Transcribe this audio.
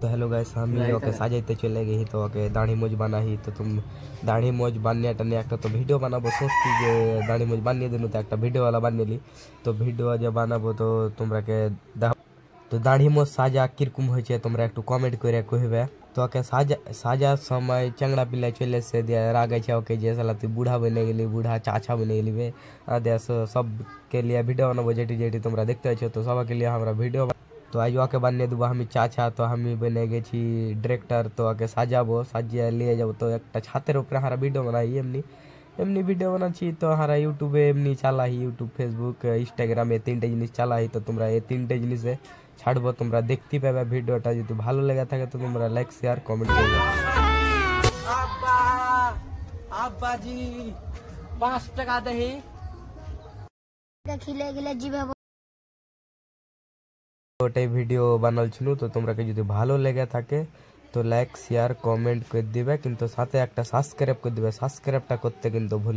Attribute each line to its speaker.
Speaker 1: तो hello guys আমি ওকে সাজাইতে চলে গেছি তো ওকে দাড়ি মোজ বানাই তো তুমি দাড়ি মোজ বানিয়ে টানিয়ে একটা তো ভিডিও বানাবো সোচছি যে দাড়ি মোজ বানিয়ে দিন তো একটা ভিডিওওয়ালা বানিয়ে তো ভিডিও যে বানাবো তো তোমরাকে তো দাড়ি মোজ সাজা কিরকম হয়েছে তোমরা একটু কমেন্ট করে কইবে তো ওকে সাজার সময় চ্যাংড়া পিলা চলে এসে দিয়ে রাগাইছে ওকে যে সালা তুই বুড়া বনে গেলি বুড়া চাচা বনে গেলি বে सबके लिए वीडियो बनाबो जेटी जेटी তোমরা দেখতে পাচ্ছ তো সবাইকে लिए আমরা ভিডিও तो आज ওকে বানিয়ে দেবো আমি চাচা তো আমি বনে গেছি ডিরেক্টর তো ওকে সাজাবো সাজিয়ে নিয়ে যাবো তো একটা ছাতের উপরে হারা ভিডিও বানাই এমনি এমনি ভিডিও বানাচ্ছি তো হারা ইউটিউবে এমনি চালাই ইউটিউব ফেসবুক ইনস্টাগ্রামে তিনটে জিনিস চালাই তো তোমরা এই তিনটে জিনিসে ছাড়বো তোমরা দেখতে পাবে ভিডিওটা যদি ভালো লেগে থাকে তো তোমরা লাইক শেয়ার কমেন্ট করবে
Speaker 2: আব্বা আব্বাজি 5 টাকা দেহি
Speaker 3: খিলে গেলে জিভে
Speaker 1: ওটাই ভিডিও বানালছিল তো তোমরাকে যদি ভালো লেগে থাকে তো লাইক শেয়ার কমেন্ট করে দিবে কিন্তু সাথে একটা সাবস্ক্রাইব করে দিবে সাবস্ক্রাইবটা করতে কিন্তু ভুল